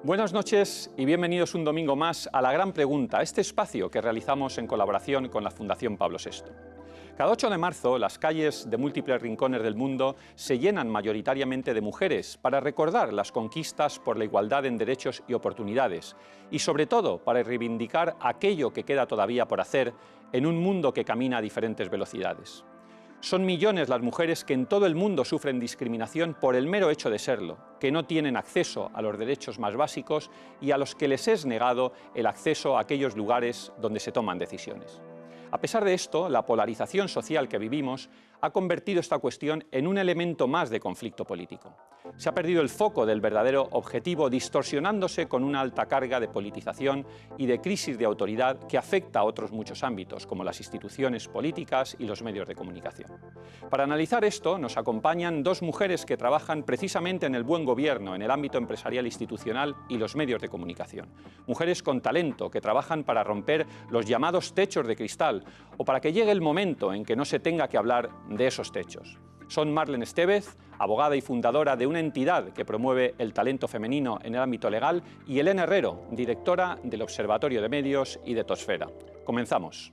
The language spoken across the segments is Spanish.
Buenas noches y bienvenidos un domingo más a La Gran Pregunta, este espacio que realizamos en colaboración con la Fundación Pablo VI. Cada 8 de marzo, las calles de múltiples rincones del mundo se llenan mayoritariamente de mujeres para recordar las conquistas por la igualdad en derechos y oportunidades y, sobre todo, para reivindicar aquello que queda todavía por hacer en un mundo que camina a diferentes velocidades. Son millones las mujeres que en todo el mundo sufren discriminación por el mero hecho de serlo, que no tienen acceso a los derechos más básicos y a los que les es negado el acceso a aquellos lugares donde se toman decisiones. A pesar de esto, la polarización social que vivimos ha convertido esta cuestión en un elemento más de conflicto político. Se ha perdido el foco del verdadero objetivo, distorsionándose con una alta carga de politización y de crisis de autoridad que afecta a otros muchos ámbitos, como las instituciones políticas y los medios de comunicación. Para analizar esto, nos acompañan dos mujeres que trabajan precisamente en el buen gobierno, en el ámbito empresarial institucional y los medios de comunicación. Mujeres con talento que trabajan para romper los llamados techos de cristal o para que llegue el momento en que no se tenga que hablar de esos techos. Son Marlene Estévez, abogada y fundadora de una entidad que promueve el talento femenino en el ámbito legal, y Elena Herrero, directora del Observatorio de Medios y de Tosfera. Comenzamos.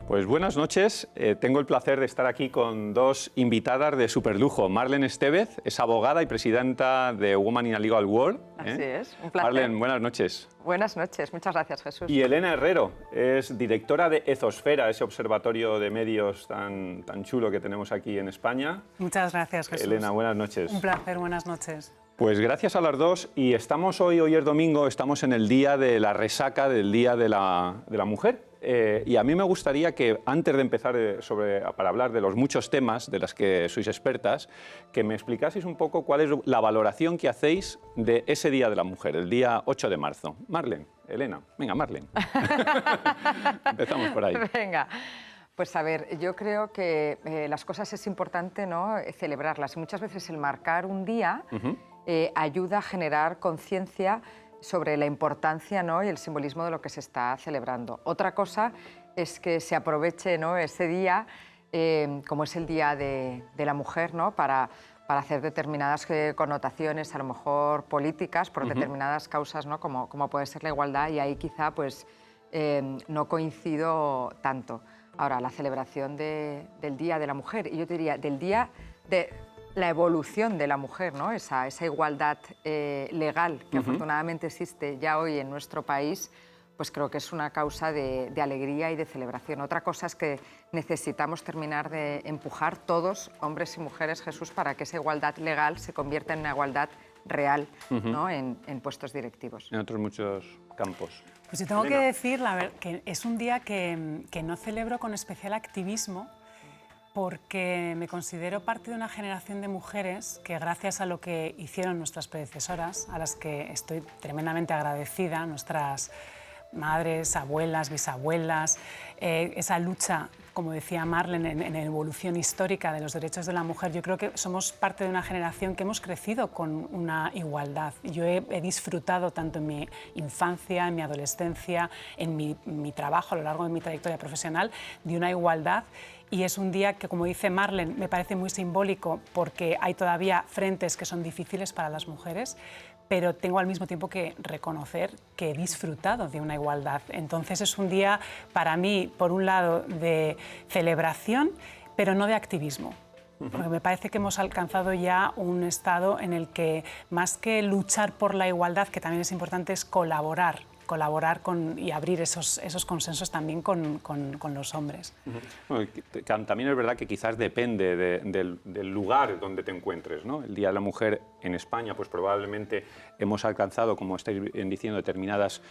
Pues buenas noches, tengo el placer de estar aquí con dos invitadas de superlujo. Marlene Estévez es abogada y presidenta de Women in a Legal World. Así es, un placer. Marlene, buenas noches. Buenas noches, muchas gracias, Jesús. Y Elena Herrero es directora de Ethosfera, ese observatorio de medios tan chulo que tenemos aquí en España. Muchas gracias, Jesús. Elena, buenas noches. Un placer, buenas noches. Pues gracias a las dos, y estamos hoy es domingo, estamos en el día de la resaca del Día de la Mujer. Y a mí me gustaría que, antes de empezar para hablar de los muchos temas de los que sois expertas, que me explicaseis un poco cuál es la valoración que hacéis de ese Día de la Mujer, el día 8 de marzo. Marlene, Elena, venga, Marlene. Empezamos por ahí. Venga. Pues a ver, yo creo que las cosas es importante, ¿no?, celebrarlas. Y muchas veces el marcar un día ayuda a generar conciencia sobre la importancia, ¿no?, y el simbolismo de lo que se está celebrando. Otra cosa es que se aproveche, ¿no?, ese día, como es el Día de la Mujer, ¿no?, para hacer determinadas connotaciones, a lo mejor políticas, por determinadas causas, ¿no?, como puede ser la igualdad, y ahí quizá pues, no coincido tanto. Ahora, la celebración del Día de la Mujer, y yo diría del Día de la evolución de la mujer, ¿no?, esa igualdad legal que afortunadamente existe ya hoy en nuestro país, pues creo que es una causa de alegría y de celebración. Otra cosa es que necesitamos terminar de empujar todos, hombres y mujeres, Jesús, para que esa igualdad legal se convierta en una igualdad real, ¿no?, en puestos directivos. En otros muchos campos. Pues yo tengo que decir, que es un día que no celebro con especial activismo, porque me considero parte de una generación de mujeres que, gracias a lo que hicieron nuestras predecesoras, a las que estoy tremendamente agradecida, nuestras madres, abuelas, bisabuelas, esa lucha, como decía Marlene, en evolución histórica de los derechos de la mujer, yo creo que somos parte de una generación que hemos crecido con una igualdad. Yo he disfrutado tanto en mi infancia, en mi adolescencia, en mi trabajo, a lo largo de mi trayectoria profesional, de una igualdad. Y es un día que, como dice Marlene, me parece muy simbólico porque hay todavía frentes que son difíciles para las mujeres, pero tengo al mismo tiempo que reconocer que he disfrutado de una igualdad. Entonces es un día para mí, por un lado, de celebración, pero no de activismo. Porque me parece que hemos alcanzado ya un estado en el que, más que luchar por la igualdad, que también es importante, es colaborar y abrir esos consensos también con los hombres. Bueno, también es verdad que quizás depende del lugar donde te encuentres, ¿no? El Día de la Mujer en España, pues probablemente hemos alcanzado, como estáis diciendo, determinadas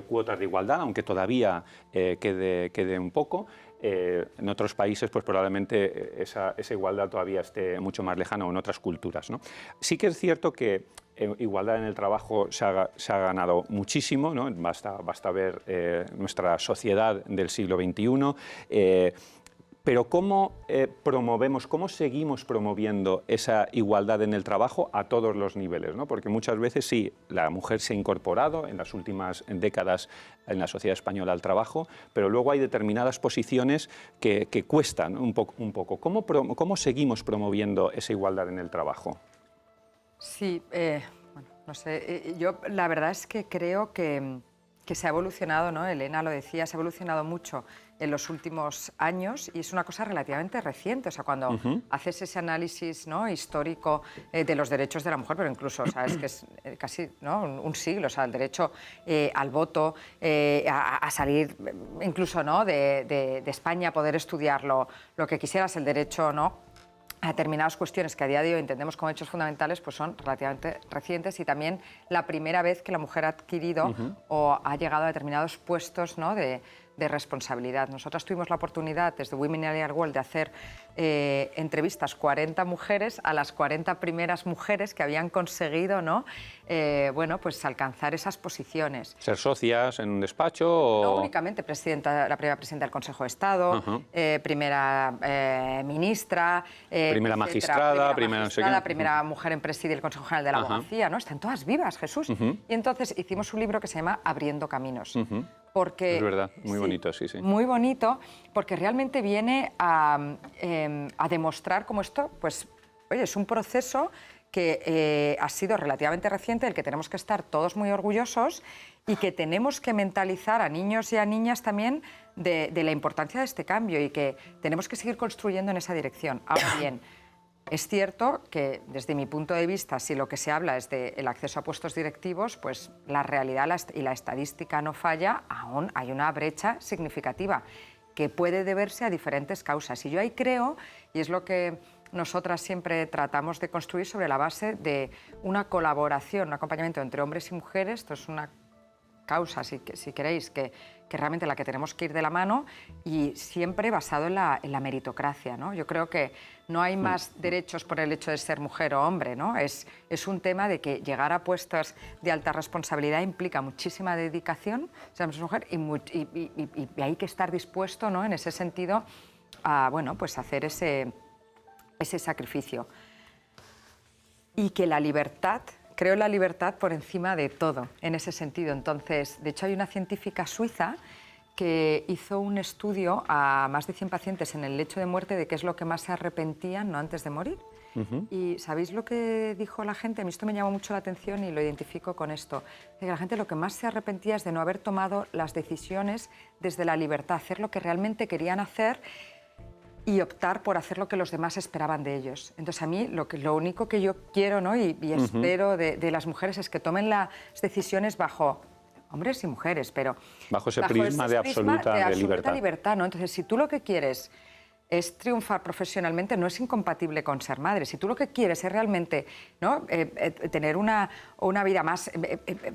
cuotas de igualdad, aunque todavía quede un poco. En otros países, pues probablemente esa igualdad todavía esté mucho más lejana, o en otras culturas, ¿no? Sí que es cierto que igualdad en el trabajo se ha ganado muchísimo, ¿no? Basta ver nuestra sociedad del siglo XXI. Pero ¿cómo promovemos, cómo seguimos promoviendo esa igualdad en el trabajo a todos los niveles, ¿no? Porque muchas veces sí, la mujer se ha incorporado en las últimas décadas en la sociedad española al trabajo, pero luego hay determinadas posiciones que cuestan un poco. ¿Cómo seguimos promoviendo esa igualdad en el trabajo? Sí, bueno, no sé, yo la verdad es que creo que se ha evolucionado, ¿no? Elena lo decía, se ha evolucionado mucho en los últimos años y es una cosa relativamente reciente. O sea, cuando haces ese análisis, ¿no?, histórico de los derechos de la mujer, pero incluso, o sea, es que es casi, ¿no?, un siglo, o sea, el derecho al voto, a salir incluso, ¿no?, de España, poder estudiar lo que quisieras, el derecho, ¿no?, a determinadas cuestiones que a día de hoy entendemos como hechos fundamentales, pues son relativamente recientes, y también la primera vez que la mujer ha adquirido o ha llegado a determinados puestos, ¿no?, de responsabilidad. Nosotras tuvimos la oportunidad desde Women in the World de hacer entrevistas 40 mujeres a las 40 primeras mujeres que habían conseguido, ¿no?, bueno, pues alcanzar esas posiciones. ¿Ser socias en un despacho o...? No únicamente la primera presidenta del Consejo de Estado, primera ministra, primera magistrada, primera mujer en presidir el Consejo General de la Abogacía, ¿no? Están todas vivas, Jesús. Y entonces hicimos un libro que se llama Abriendo Caminos. Porque, es verdad, muy bonito, sí. Muy bonito, porque realmente viene a demostrar cómo esto, pues, oye, es un proceso que ha sido relativamente reciente, del que tenemos que estar todos muy orgullosos y que tenemos que mentalizar a niños y a niñas también de la importancia de este cambio y que tenemos que seguir construyendo en esa dirección. Ahora bien, es cierto que desde mi punto de vista, si lo que se habla es del acceso a puestos directivos, pues la realidad y la estadística no falla, aún hay una brecha significativa que puede deberse a diferentes causas. Y yo ahí creo, y es lo que nosotras siempre tratamos de construir sobre la base de una colaboración, un acompañamiento entre hombres y mujeres. Esto es una causa, si queréis, que realmente la que tenemos que ir de la mano, y siempre basado en la meritocracia, ¿no? Yo creo que no hay más derechos por el hecho de ser mujer o hombre, ¿no? Es un tema de que llegar a puestos de alta responsabilidad implica muchísima dedicación, seamos mujer, y hay que estar dispuesto, ¿no?, en ese sentido a, bueno, pues hacer ese sacrificio. Y que la libertad, creo en la libertad por encima de todo, en ese sentido. Entonces, de hecho, hay una científica suiza que hizo un estudio a más de 100 pacientes en el lecho de muerte de qué es lo que más se arrepentían, ¿no?, antes de morir. Y ¿sabéis lo que dijo la gente? A mí esto me llamó mucho la atención y lo identifico con esto. Que la gente lo que más se arrepentía es de no haber tomado las decisiones desde la libertad, hacer lo que realmente querían hacer y optar por hacer lo que los demás esperaban de ellos. Entonces, a mí lo único que yo quiero, ¿no?, y espero de las mujeres es que tomen las decisiones bajo hombres y mujeres, pero bajo ese prisma de absoluta libertad, ¿no? Entonces, si tú lo que quieres es triunfar profesionalmente, no es incompatible con ser madre. Si tú lo que quieres es realmente, ¿no?, tener una vida más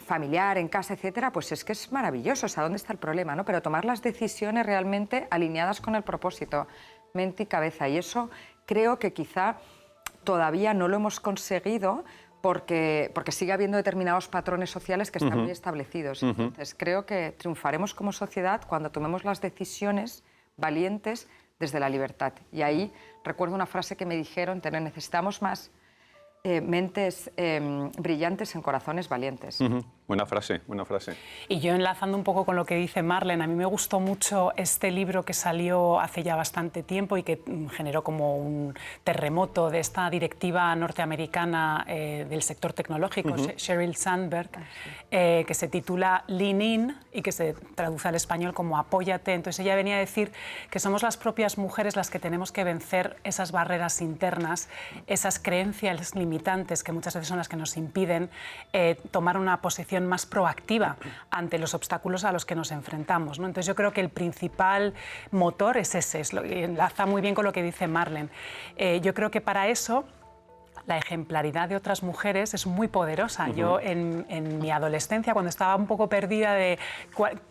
familiar, en casa, etcétera, pues es que es maravilloso. O sea, ¿dónde está el problema, no? Pero tomar las decisiones realmente alineadas con el propósito, mente y cabeza. Y eso creo que quizá todavía no lo hemos conseguido porque sigue habiendo determinados patrones sociales que están muy establecidos. Entonces, creo que triunfaremos como sociedad cuando tomemos las decisiones valientes desde la libertad. Y ahí recuerdo una frase que me dijeron: necesitamos más mentes brillantes en corazones valientes. Buena frase, buena frase. Y yo, enlazando un poco con lo que dice Marlene, a mí me gustó mucho este libro que salió hace ya bastante tiempo y que generó como un terremoto de esta directiva norteamericana del sector tecnológico, Sheryl Sandberg, que se titula Lean In y que se traduce al español como Apóyate. Entonces ella venía a decir que somos las propias mujeres las que tenemos que vencer esas barreras internas, esas creencias limitantes que muchas veces son las que nos impiden tomar una posición más proactiva ante los obstáculos a los que nos enfrentamos, ¿no? Entonces yo creo que el principal motor es ese, y enlaza muy bien con lo que dice Marlene. Yo creo que para eso la ejemplaridad de otras mujeres es muy poderosa. Yo en mi adolescencia, cuando estaba un poco perdida de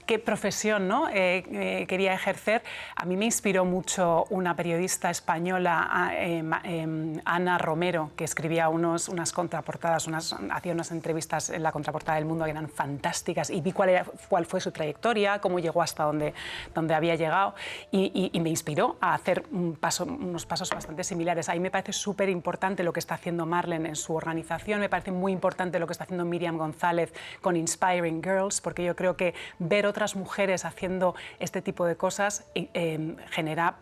qué profesión, ¿no? Quería ejercer, a mí me inspiró mucho una periodista española, Ana Romero, que escribía unas contraportadas, hacía unas entrevistas en la contraportada del Mundo que eran fantásticas, y vi cuál fue su trayectoria, cómo llegó hasta donde había llegado, y me inspiró a hacer unos pasos bastante similares. Ahí me parece súper importante lo que está haciendo Marlene en su organización, me parece muy importante lo que está haciendo Miriam González con Inspiring Girls, porque yo creo que ver otras mujeres haciendo este tipo de cosas genera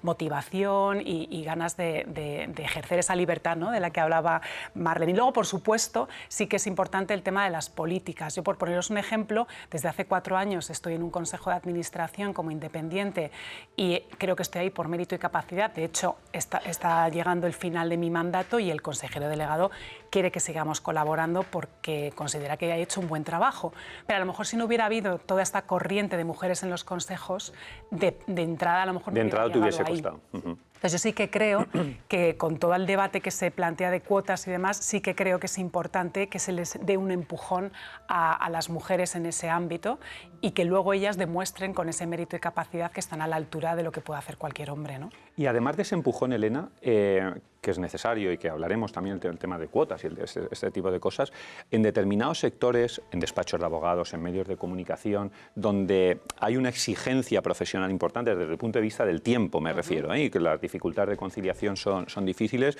motivación y ganas de ejercer esa libertad, ¿no?, de la que hablaba Marlene. Y luego, por supuesto, sí que es importante el tema de las políticas. Yo, por poneros un ejemplo, desde hace 4 años estoy en un consejo de administración como independiente y creo que estoy ahí por mérito y capacidad. De hecho, está llegando el final de mi mandato y el consejero delegado quiere que sigamos colaborando porque considera que he hecho un buen trabajo. Pero a lo mejor si no hubiera habido toda esta corriente de mujeres en los consejos, de entrada a lo mejor no hubiera llegado ahí. De entrada te hubiese costado. Entonces yo sí que creo que con todo el debate que se plantea de cuotas y demás, sí que creo que es importante que se les dé un empujón a las mujeres en ese ámbito y que luego ellas demuestren con ese mérito y capacidad que están a la altura de lo que puede hacer cualquier hombre, ¿no? Y además de ese empujón, Elena, que es necesario y que hablaremos también del tema de cuotas y este tipo de cosas, en determinados sectores, en despachos de abogados, en medios de comunicación, donde hay una exigencia profesional importante desde el punto de vista del tiempo, me refiero, y que las dificultades de conciliación son difíciles.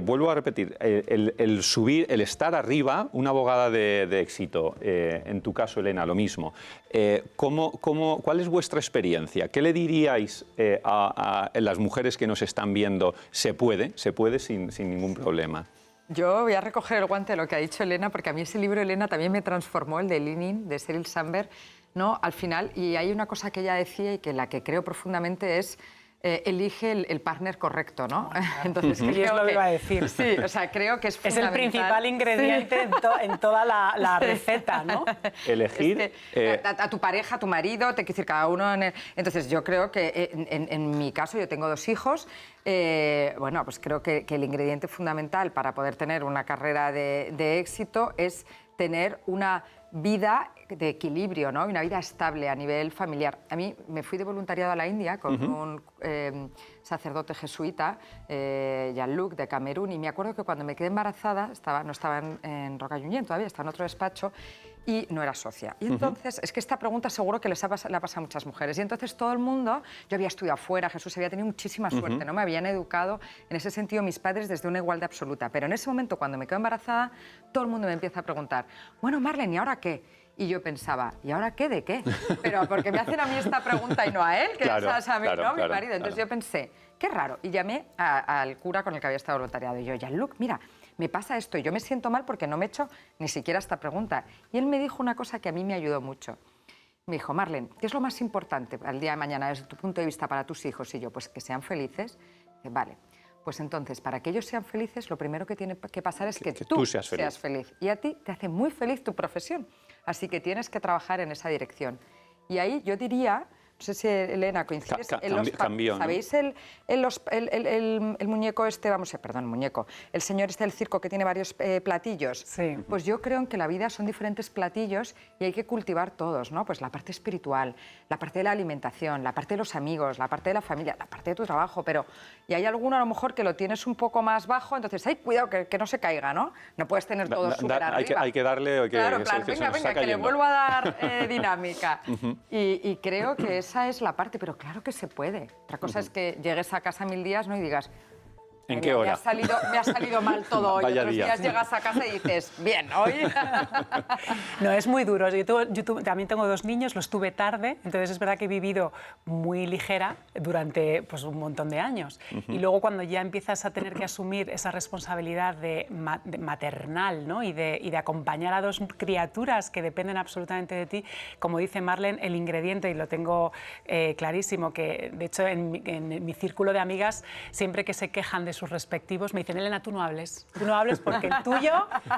Vuelvo a repetir, el subir, el estar arriba, una abogada de éxito, en tu caso, Elena, lo mismo. ¿Cuál es vuestra experiencia? ¿Qué le diríais a las mujeres que nos están viendo? ¿Se puede sin ningún problema? Yo voy a recoger el guante de lo que ha dicho Elena, porque a mí ese libro, Elena, también me transformó, el de Lean, de Sheryl Sandberg, ¿no? Al final, y hay una cosa que ella decía y que la que creo profundamente es elige el partner correcto, ¿no? Entonces, creo es lo que iba a decir. Sí, o sea, creo que es fundamental. Es el principal ingrediente en toda la receta, ¿no? Elegir... a tu pareja, a tu marido, te quiero decir, cada uno... Entonces, yo creo que en mi caso, yo tengo 2 hijos, bueno, pues creo que el ingrediente fundamental para poder tener una carrera de éxito es tener una vida de equilibrio, ¿no? Una vida estable a nivel familiar. A mí me fui de voluntariado a la India con un sacerdote jesuita, Jean-Luc, de Camerún, y me acuerdo que cuando me quedé embarazada, no estaba en Rocallunyen todavía, estaba en otro despacho, y no era socia. Y entonces, es que esta pregunta seguro que le ha pasado a muchas mujeres. Y entonces todo el mundo, yo había estudiado fuera, Jesús había tenido muchísima suerte, ¿no? Me habían educado en ese sentido mis padres desde una igualdad absoluta. Pero en ese momento, cuando me quedo embarazada, todo el mundo me empieza a preguntar, bueno, Marlene, ¿y ahora qué? Y yo pensaba, ¿y ahora qué de qué? Pero porque me hacen a mí esta pregunta y no a él, que claro, es a mí, ¿no? Mi marido. Entonces yo pensé, qué raro. Y llamé al cura con el que había estado voluntariado. Y yo, Jean-Luc, mira, me pasa esto y yo me siento mal porque no me he hecho ni siquiera esta pregunta. Y él me dijo una cosa que a mí me ayudó mucho. Me dijo, Marlene, ¿qué es lo más importante al día de mañana desde tu punto de vista para tus hijos? Y yo, pues que sean felices. Dice, vale, pues entonces, para que ellos sean felices, lo primero que tiene que pasar es que tú seas feliz. Y a ti te hace muy feliz tu profesión. Así que tienes que trabajar en esa dirección. Y ahí yo diría... No sé si, Elena, coincides ¿sabéis el muñeco este, muñeco, el señor este del circo que tiene varios platillos? Sí. Pues yo creo en que la vida son diferentes platillos y hay que cultivar todos, ¿no? Pues la parte espiritual, la parte de la alimentación, la parte de los amigos, la parte de la familia, la parte de tu trabajo, pero... Y hay alguno a lo mejor que lo tienes un poco más bajo, entonces, ¡ay, cuidado, que no se caiga, ¿no? No puedes tener todo súper arriba. Hay que darle... Claro, venga, que le vuelvo a dar dinámica. Y creo que esa es la parte, pero claro que se puede. Otra cosa es que llegues a casa 1000 días, ¿no? Y digas, ¿en qué hora? Me ha salido mal todo hoy. Vaya Otros día. días llegas a casa y dices, bien, hoy... No, es muy duro. Yo también tengo 2 niños, los tuve tarde, entonces es verdad que he vivido muy ligera durante pues, un montón de años. Y luego cuando ya empiezas a tener que asumir esa responsabilidad de maternal, ¿no? y de acompañar a 2 criaturas que dependen absolutamente de ti, como dice Marlene, el ingrediente, y lo tengo clarísimo, que de hecho en mi círculo de amigas, siempre que se quejan de sus respectivos me dicen, Elena, tú no hables porque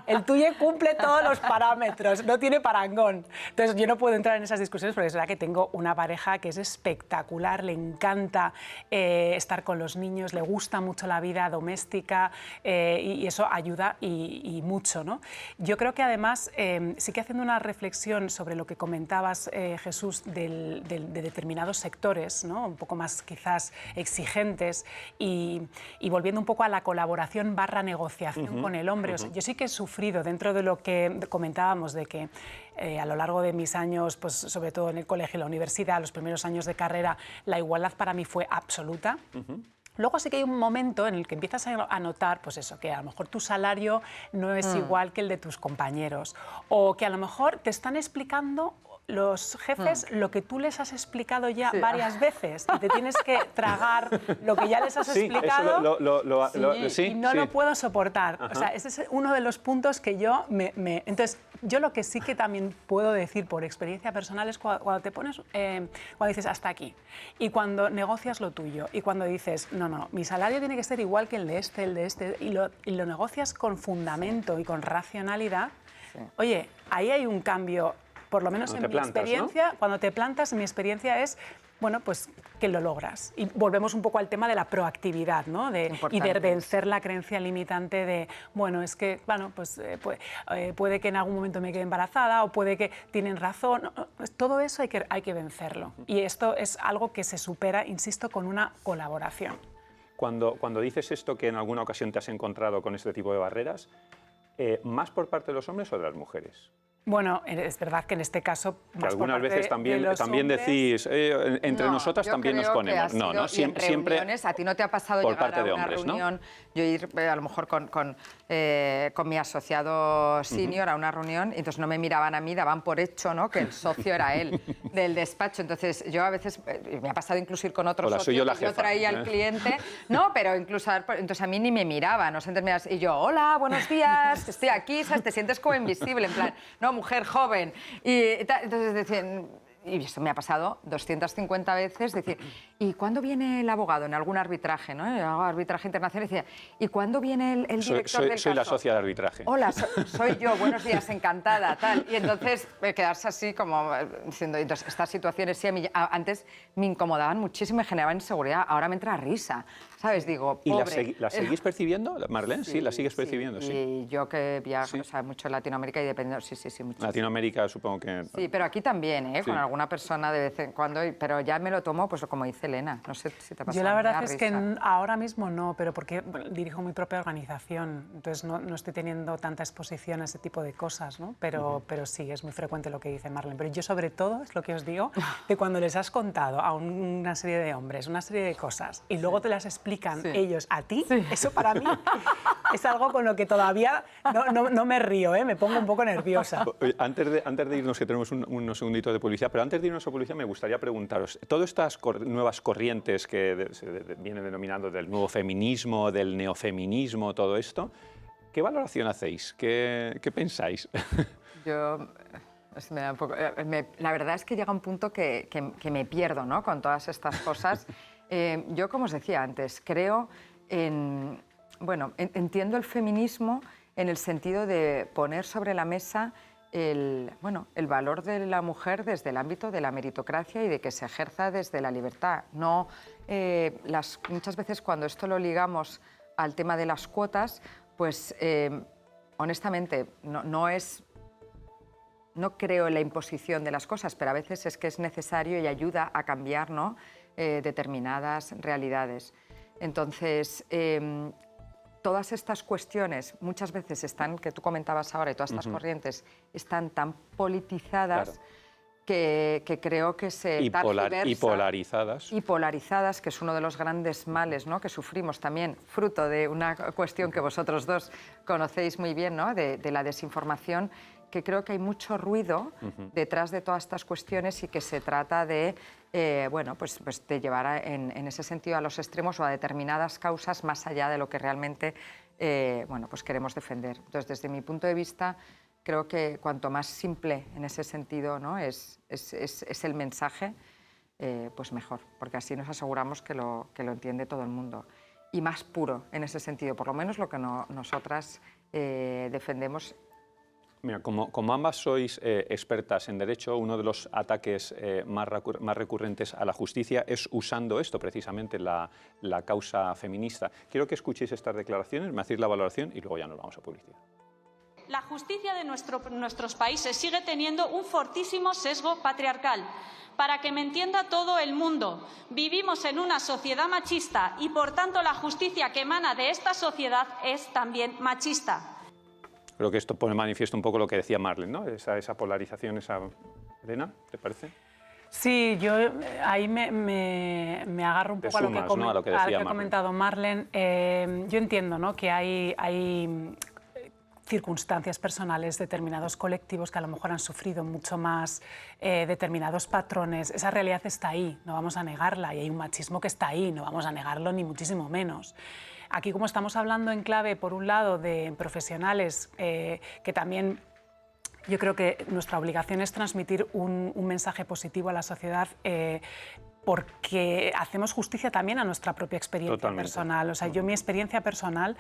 el tuyo cumple todos los parámetros, no tiene parangón. Entonces yo no puedo entrar en esas discusiones porque es verdad que tengo una pareja que es espectacular, le encanta estar con los niños, le gusta mucho la vida doméstica y eso ayuda y mucho, ¿no? Yo creo que además, sí que haciendo una reflexión sobre lo que comentabas, Jesús, de determinados sectores, ¿no? Un poco más quizás exigentes y volviendo un poco a la colaboración / negociación con el hombre. O sea, yo sí que he sufrido dentro de lo que comentábamos de que a lo largo de mis años, pues, sobre todo en el colegio y la universidad, los primeros años de carrera, la igualdad para mí fue absoluta. Luego sí que hay un momento en el que empiezas a notar, pues eso, que a lo mejor tu salario no es igual que el de tus compañeros, o que a lo mejor te están explicando los jefes lo que tú les has explicado ya varias veces y te tienes que tragar lo que ya les has explicado y no lo puedo soportar. O sea, ese es uno de los puntos que yo Entonces, yo lo que sí que también puedo decir por experiencia personal es cuando te pones, cuando dices hasta aquí y cuando negocias lo tuyo y cuando dices, no, mi salario tiene que ser igual que el de este y lo negocias con fundamento y con racionalidad, oye, ahí hay un cambio. Por lo menos en mi experiencia, ¿no? Cuando te plantas, mi experiencia es, bueno, pues que lo logras. Y volvemos un poco al tema de la proactividad, ¿no? Y de vencer la creencia limitante de, bueno, es que, bueno, pues puede que en algún momento me quede embarazada o puede que tienen razón. Pues todo eso hay que vencerlo. Y esto es algo que se supera, insisto, con una colaboración. Cuando dices esto, que en alguna ocasión te has encontrado con este tipo de barreras, ¿más por parte de los hombres o de las mujeres? Bueno, es verdad que en este caso... Que algunas veces también decís, entre nosotras también nos ponemos. No, siempre a ti no te ha pasado por llegar parte de a una hombres, reunión, ¿no? yo ir a lo mejor con mi asociado senior a una reunión, y entonces no me miraban a mí, daban por hecho, ¿no?, que el socio era él, del despacho. Entonces yo a veces, me ha pasado incluso ir con otro socio, que yo traía al cliente, no, pero incluso, entonces a mí ni me miraban, ¿no? Y yo, hola, buenos días, estoy aquí, ¿sabes? Te sientes como invisible, en plan, no, mujer joven. Entonces decían, y esto me ha pasado 250 veces, decir, ¿y cuándo viene el abogado en algún arbitraje, ¿no? Yo hago arbitraje internacional, y decía, ¿y cuándo viene el director del caso? Soy la socia de arbitraje. Hola, soy yo, buenos días, encantada, tal. Y entonces quedarse así como diciendo, entonces estas situaciones sí a mí antes me incomodaban muchísimo, me generaban inseguridad, ahora me entra risa, ¿sabes? Digo, pobre. ¿Y la seguís percibiendo, Marlene? Sí, la sigues percibiendo, sí. Y yo que viajo, o sea, mucho en Latinoamérica y dependiendo, sí, muchísimo. Latinoamérica supongo que... Sí, pero aquí también, ¿eh? Sí. Con alguna persona de vez en cuando, pero ya me lo tomo, pues como dice Elena, no sé si te pasa. Yo la verdad es que ahora mismo no, pero porque dirijo mi propia organización, entonces no estoy teniendo tanta exposición a ese tipo de cosas, ¿no? Pero sí, es muy frecuente lo que dice Marlene. Pero yo sobre todo, es lo que os digo, de cuando les has contado a una serie de hombres una serie de cosas y luego te las explican ellos a ti, eso para mí es algo con lo que todavía no me río, ¿eh? Me pongo un poco nerviosa. Antes de irnos, que tenemos unos segunditos de publicidad, pero antes de irnos a publicidad me gustaría preguntaros, todas estas nuevas corrientes que se vienen denominando del nuevo feminismo, del neofeminismo, todo esto, ¿qué valoración hacéis? ¿Qué pensáis? Yo... me da un poco, la verdad es que llega un punto que me pierdo, ¿no?, con todas estas cosas. Yo, como os decía antes, creo en... Bueno, entiendo el feminismo en el sentido de poner sobre la mesa el valor de la mujer desde el ámbito de la meritocracia y de que se ejerza desde la libertad. No, muchas veces cuando esto lo ligamos al tema de las cuotas, pues honestamente no creo en la imposición de las cosas, pero a veces es que es necesario y ayuda a cambiar, ¿no?, determinadas realidades. Entonces, todas estas cuestiones muchas veces están, que tú comentabas ahora, y todas estas corrientes están tan politizadas, claro, que creo que se tergiversa. Y polarizadas, que es uno de los grandes males, ¿no?, que sufrimos también, fruto de una cuestión que vosotros dos conocéis muy bien, ¿no?, de la desinformación, que creo que hay mucho ruido detrás de todas estas cuestiones y que se trata de, pues de llevar en ese sentido a los extremos o a determinadas causas más allá de lo que realmente pues queremos defender. Entonces, desde mi punto de vista, creo que cuanto más simple en ese sentido, ¿no?, es el mensaje, pues mejor, porque así nos aseguramos que lo entiende todo el mundo. y más puro en ese sentido, por lo menos lo que nosotras defendemos. Mira, como ambas sois expertas en derecho, uno de los ataques más recurrentes a la justicia es usando esto, precisamente la causa feminista. Quiero que escuchéis estas declaraciones, me hacéis la valoración y luego ya nos vamos a publicidad. La justicia de nuestros países sigue teniendo un fortísimo sesgo patriarcal. Para que me entienda todo el mundo, vivimos en una sociedad machista y, por tanto, la justicia que emana de esta sociedad es también machista. Creo que esto pone manifiesto un poco lo que decía Marlene, ¿no? Esa polarización, Elena, ¿te parece? Sí, yo ahí me agarro un poco a lo que ha comentado Marlene. Yo entiendo, ¿no?, que hay circunstancias personales, determinados colectivos que a lo mejor han sufrido mucho más, determinados patrones. Esa realidad está ahí, no vamos a negarla, y hay un machismo que está ahí, no vamos a negarlo ni muchísimo menos. Aquí, como estamos hablando en clave, por un lado, de profesionales que también yo creo que nuestra obligación es transmitir un mensaje positivo a la sociedad, porque hacemos justicia también a nuestra propia experiencia personal. O sea, yo mi experiencia personal,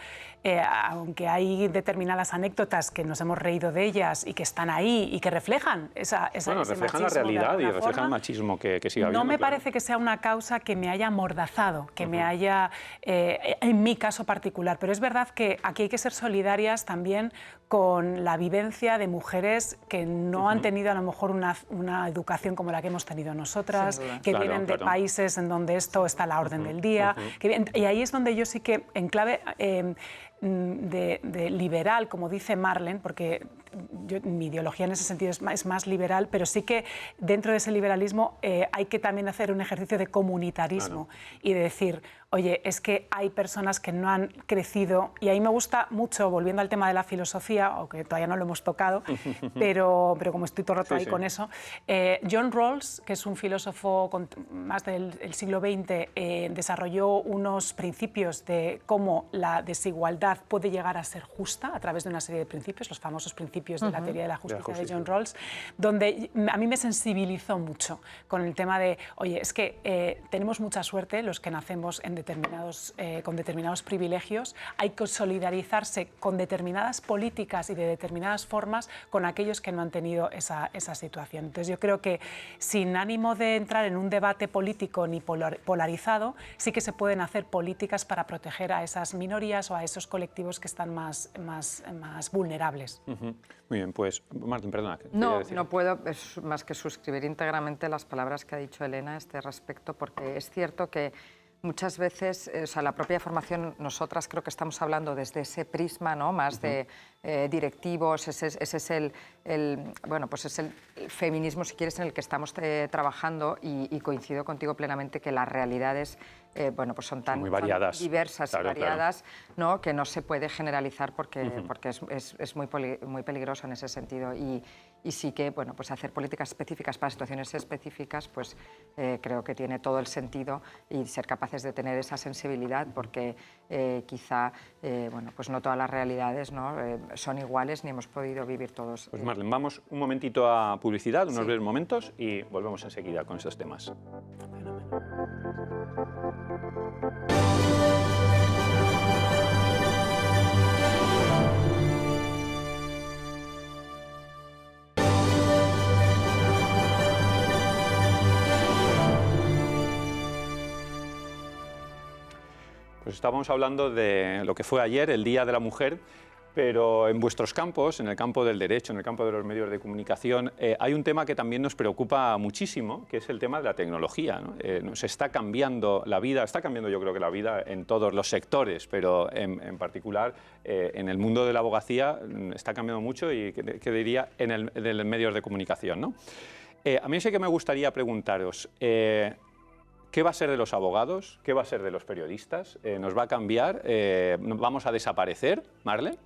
aunque hay determinadas anécdotas que nos hemos reído de ellas y que están ahí y que reflejan reflejan la realidad y reflejan el machismo que sigue habiendo. No me parece que sea una causa que me haya amordazado, que me haya, en mi caso particular, pero es verdad que aquí hay que ser solidarias también con la vivencia de mujeres que no han tenido a lo mejor una educación como la que hemos tenido nosotras, que vienen de países en donde esto está a la orden del día. Y ahí es donde yo sí que, en clave de liberal, como dice Marlene, porque mi ideología en ese sentido es más liberal, pero sí que dentro de ese liberalismo hay que también hacer un ejercicio de comunitarismo y de decir, oye, es que hay personas que no han crecido, y ahí me gusta mucho, volviendo al tema de la filosofía, aunque todavía no lo hemos tocado, pero como estoy todo el rato ahí con eso, John Rawls, que es un filósofo más del siglo XX, desarrolló unos principios de cómo la desigualdad puede llegar a ser justa a través de una serie de principios, los famosos principios de la teoría de la justicia de John Rawls, donde a mí me sensibilizó mucho con el tema de, oye, es que tenemos mucha suerte los que nacemos con determinados privilegios, hay que solidarizarse con determinadas políticas y de determinadas formas con aquellos que no han tenido esa situación. Entonces yo creo que sin ánimo de entrar en un debate político ni polarizado, sí que se pueden hacer políticas para proteger a esas minorías o a esos colectivos que están más vulnerables. Muy bien, pues Martín, perdona. No puedo más que suscribir íntegramente las palabras que ha dicho Elena a este respecto, porque es cierto que muchas veces, la propia formación, nosotras creo que estamos hablando desde ese prisma, ¿no?, más de directivos, ese es el feminismo, si quieres, en el que estamos trabajando, y coincido contigo plenamente que las realidades son tan diversas y variadas, ¿no?, que no se puede generalizar porque es muy peligroso en ese sentido. Y sí que hacer políticas específicas para situaciones específicas, creo que tiene todo el sentido, y ser capaces de tener esa sensibilidad, porque quizá no todas las realidades, ¿no?, son iguales, ni hemos podido vivir todos. Pues Marlene, vamos un momentito a publicidad, unos breves momentos, y volvemos enseguida con estos temas. Pues estábamos hablando de lo que fue ayer, el Día de la Mujer, pero en vuestros campos, en el campo del derecho, en el campo de los medios de comunicación, hay un tema que también nos preocupa muchísimo, que es el tema de la tecnología, ¿no? Nos está cambiando la vida, está cambiando yo creo que la vida en todos los sectores, pero en particular en el mundo de la abogacía está cambiando mucho, y que diría en el medios de comunicación, ¿no? A mí sí que me gustaría preguntaros, ¿qué va a ser de los abogados? ¿Qué va a ser de los periodistas? ¿Nos va a cambiar? ¿Vamos a desaparecer, Marlene?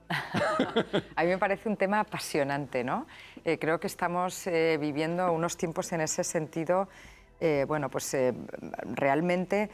A mí me parece un tema apasionante, ¿no? Creo que estamos viviendo unos tiempos en ese sentido realmente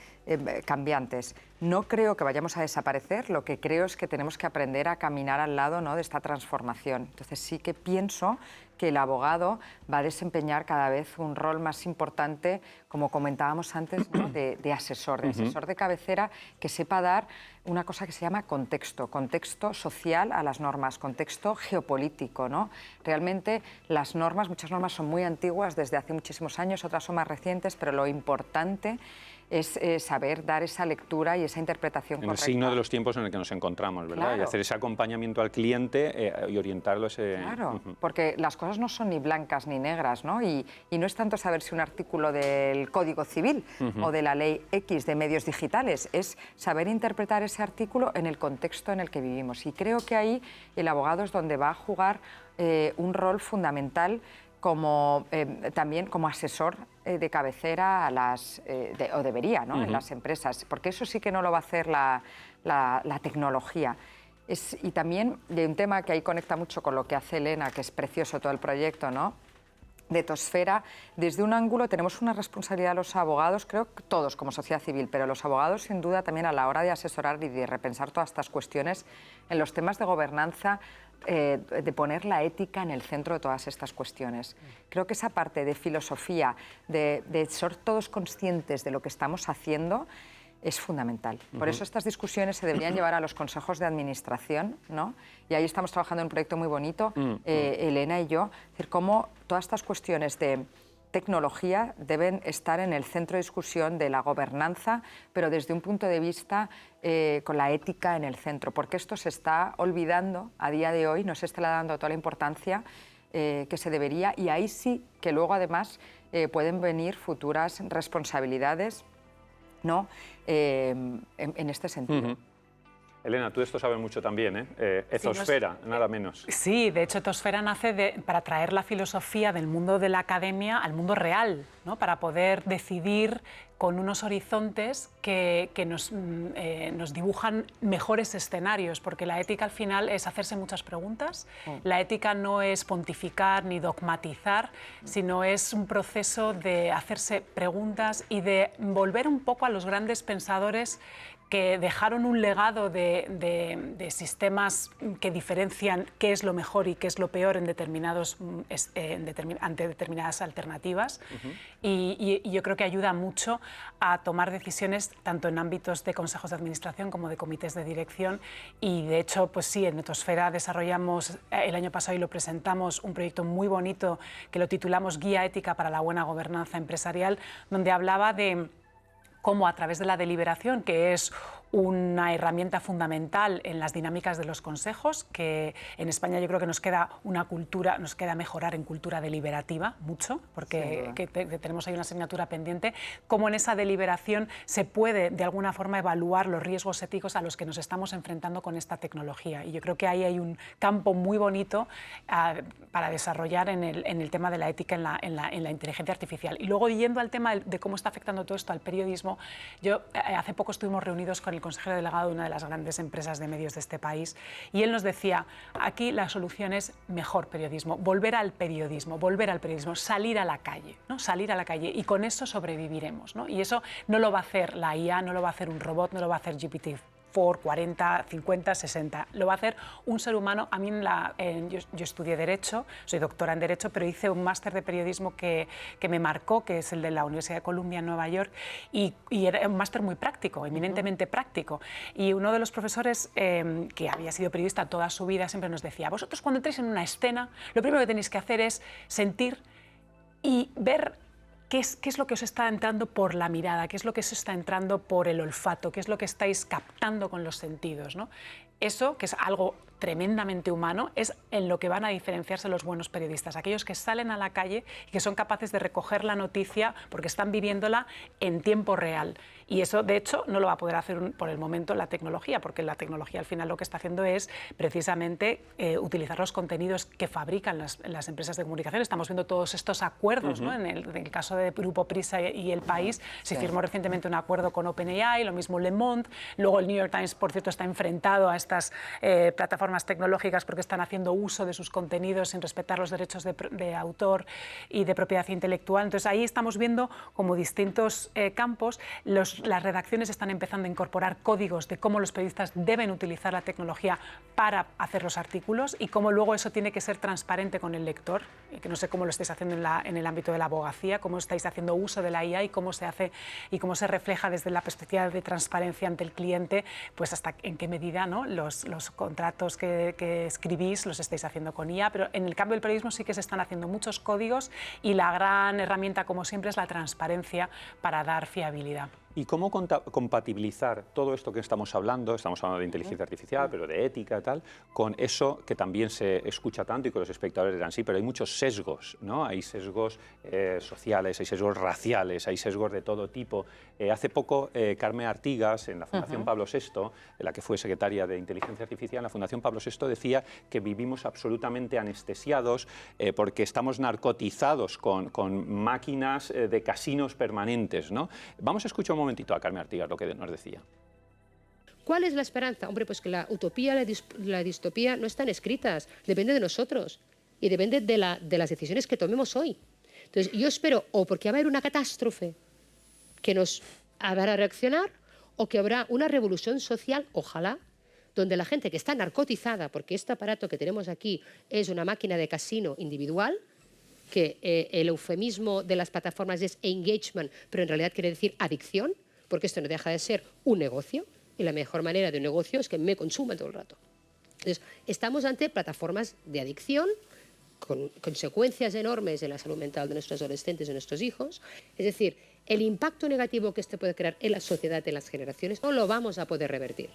cambiantes. No creo que vayamos a desaparecer, lo que creo es que tenemos que aprender a caminar al lado, ¿no?, de esta transformación. Entonces sí que pienso que el abogado va a desempeñar cada vez un rol más importante, como comentábamos antes, ¿no?, de asesor de cabecera, que sepa dar una cosa que se llama contexto social a las normas, contexto geopolítico, ¿no? Realmente las normas, muchas normas son muy antiguas, desde hace muchísimos años, otras son más recientes, pero lo importante es saber dar esa lectura y esa interpretación correcta. En el signo de los tiempos en el que nos encontramos, ¿verdad? Claro. Y hacer ese acompañamiento al cliente y orientarlo a ese... Claro, porque las cosas no son ni blancas ni negras, ¿no? Y no es tanto saber si un artículo del Código Civil o de la Ley X de medios digitales, es saber interpretar ese artículo en el contexto en el que vivimos. Y creo que ahí el abogado es donde va a jugar un rol fundamental también como asesor de cabecera a o debería, ¿no?, en las empresas, porque eso sí que no lo va a hacer la tecnología. Y también de un tema que ahí conecta mucho con lo que hace Elena, que es precioso todo el proyecto, ¿no?, de Etosfera. Desde un ángulo tenemos una responsabilidad los abogados, creo que todos como sociedad civil, pero los abogados sin duda también a la hora de asesorar y de repensar todas estas cuestiones en los temas de gobernanza, de poner la ética en el centro de todas estas cuestiones. Creo que esa parte de filosofía, de ser todos conscientes de lo que estamos haciendo, es fundamental. Por eso estas discusiones se deberían llevar a los consejos de administración, ¿no? Y ahí estamos trabajando en un proyecto muy bonito, Elena y yo, es decir, cómo todas estas cuestiones de tecnología deben estar en el centro de discusión de la gobernanza, pero desde un punto de vista con la ética en el centro, porque esto se está olvidando a día de hoy, no se está dando toda la importancia que se debería, y ahí sí que luego además pueden venir futuras responsabilidades, ¿no?, en este sentido. Elena, tú de esto sabes mucho también, ¿eh? Etosfera, nada menos. Sí, de hecho Etosfera nace para traer la filosofía del mundo de la academia al mundo real, ¿no?, para poder decidir con unos horizontes que nos dibujan mejores escenarios, porque la ética al final es hacerse muchas preguntas. La ética no es pontificar ni dogmatizar, sino es un proceso de hacerse preguntas y de volver un poco a los grandes pensadores que dejaron un legado de sistemas que diferencian qué es lo mejor y qué es lo peor ante determinadas alternativas. Y yo creo que ayuda mucho a tomar decisiones tanto en ámbitos de consejos de administración como de comités de dirección. Y de hecho, pues sí, en Etosfera desarrollamos el año pasado y lo presentamos un proyecto muy bonito que lo titulamos Guía Ética para la Buena Gobernanza Empresarial, donde hablaba de cómo a través de la deliberación, que es una herramienta fundamental en las dinámicas de los consejos, que en España yo creo que nos queda mejorar en cultura deliberativa mucho, porque tenemos ahí una asignatura pendiente, cómo en esa deliberación se puede de alguna forma evaluar los riesgos éticos a los que nos estamos enfrentando con esta tecnología. Y yo creo que ahí hay un campo muy bonito para desarrollar en el tema de la ética en la inteligencia artificial. Y luego, yendo al tema de cómo está afectando todo esto al periodismo, yo hace poco estuvimos reunidos con el consejero delegado de una de las grandes empresas de medios de este país y él nos decía, aquí la solución es mejor periodismo, volver al periodismo, salir a la calle, ¿no? Salir a la calle, y con eso sobreviviremos, ¿no? Y eso no lo va a hacer la IA, no lo va a hacer un robot, no lo va a hacer GPT-4, 40, 50, 60. Lo va a hacer un ser humano. A mí yo estudié Derecho, soy doctora en Derecho, pero hice un máster de periodismo que me marcó, que es el de la Universidad de Columbia en Nueva York, y era un máster muy práctico, eminentemente práctico. Y uno de los profesores, que había sido periodista toda su vida, siempre nos decía, vosotros cuando entréis en una escena, lo primero que tenéis que hacer es sentir y ver ¿qué es lo que os está entrando por la mirada? ¿Qué es lo que os está entrando por el olfato? ¿Qué es lo que estáis captando con los sentidos, ¿no? Eso, que es algo tremendamente humano, es en lo que van a diferenciarse los buenos periodistas, aquellos que salen a la calle y que son capaces de recoger la noticia porque están viviéndola en tiempo real. Y eso, de hecho, no lo va a poder hacer por el momento la tecnología, porque la tecnología al final lo que está haciendo es precisamente utilizar los contenidos que fabrican las empresas de comunicación. Estamos viendo todos estos acuerdos, ¿no? En el caso de Grupo Prisa y El País, se firmó recientemente un acuerdo con OpenAI, lo mismo Le Monde, luego el New York Times, por cierto, está enfrentado a estas plataformas tecnológicas porque están haciendo uso de sus contenidos sin respetar los derechos de autor y de propiedad intelectual. Entonces ahí estamos viendo como distintos campos, las redacciones están empezando a incorporar códigos de cómo los periodistas deben utilizar la tecnología para hacer los artículos y cómo luego eso tiene que ser transparente con el lector, que no sé cómo lo estáis haciendo en el ámbito de la abogacía, cómo estáis haciendo uso de la IA y cómo se hace y cómo se refleja desde la perspectiva de transparencia ante el cliente, pues hasta en qué medida, ¿no?, los contratos que escribís los estáis haciendo con IA, pero en el campo del periodismo sí que se están haciendo muchos códigos y la gran herramienta, como siempre, es la transparencia para dar fiabilidad. ¿Y cómo compatibilizar todo esto que estamos hablando de inteligencia artificial, pero de ética y tal, con eso que también se escucha tanto y que los espectadores dirán, sí, pero hay muchos sesgos, ¿no? Hay sesgos sociales, hay sesgos raciales, hay sesgos de todo tipo. Hace poco, Carme Artigas, en la Fundación Pablo VI, la que fue secretaria de Inteligencia Artificial, en la Fundación Pablo VI decía que vivimos absolutamente anestesiados porque estamos narcotizados con máquinas de casinos permanentes, ¿no? Vamos a escuchar un momentito a Carme Artigas lo que nos decía. ¿Cuál es la esperanza? Hombre, pues que la utopía y la distopía no están escritas, depende de nosotros y depende de las decisiones que tomemos hoy. Entonces, yo espero o porque va a haber una catástrofe que nos hará reaccionar o que habrá una revolución social, ojalá, donde la gente que está narcotizada, porque este aparato que tenemos aquí es una máquina de casino individual, que el eufemismo de las plataformas es engagement, pero en realidad quiere decir adicción, porque esto no deja de ser un negocio, y la mejor manera de un negocio es que me consuma todo el rato. Entonces, estamos ante plataformas de adicción, con consecuencias enormes en la salud mental de nuestros adolescentes y nuestros hijos. Es decir, el impacto negativo que esto puede crear en la sociedad, en las generaciones, no lo vamos a poder revertir.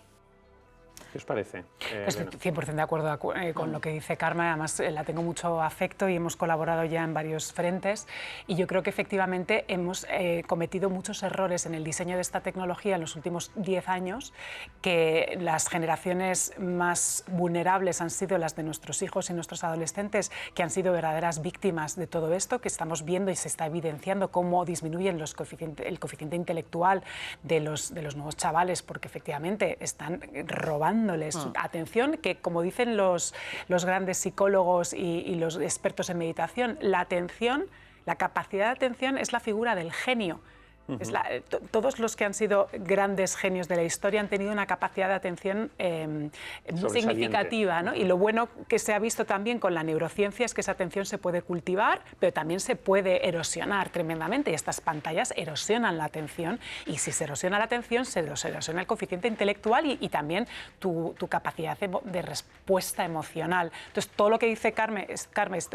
¿Qué os parece? Estoy 100% de acuerdo con lo que dice Carmen, además la tengo mucho afecto y hemos colaborado ya en varios frentes y yo creo que efectivamente hemos cometido muchos errores en el diseño de esta tecnología en los últimos 10 años, que las generaciones más vulnerables han sido las de nuestros hijos y nuestros adolescentes, que han sido verdaderas víctimas de todo esto, que estamos viendo y se está evidenciando cómo disminuyen el coeficiente intelectual de los nuevos chavales, porque efectivamente están robando atención, que como dicen los grandes psicólogos y los expertos en meditación, la atención, la capacidad de atención es la figura del genio. Todos los que han sido grandes genios de la historia han tenido una capacidad de atención muy significativa, ¿no? Y lo bueno que se ha visto también con la neurociencia es que esa atención se puede cultivar, pero también se puede erosionar tremendamente, y estas pantallas erosionan la atención, y si se erosiona la atención se erosiona el coeficiente intelectual y también tu capacidad de respuesta emocional. Entonces, todo lo que dice Carmen,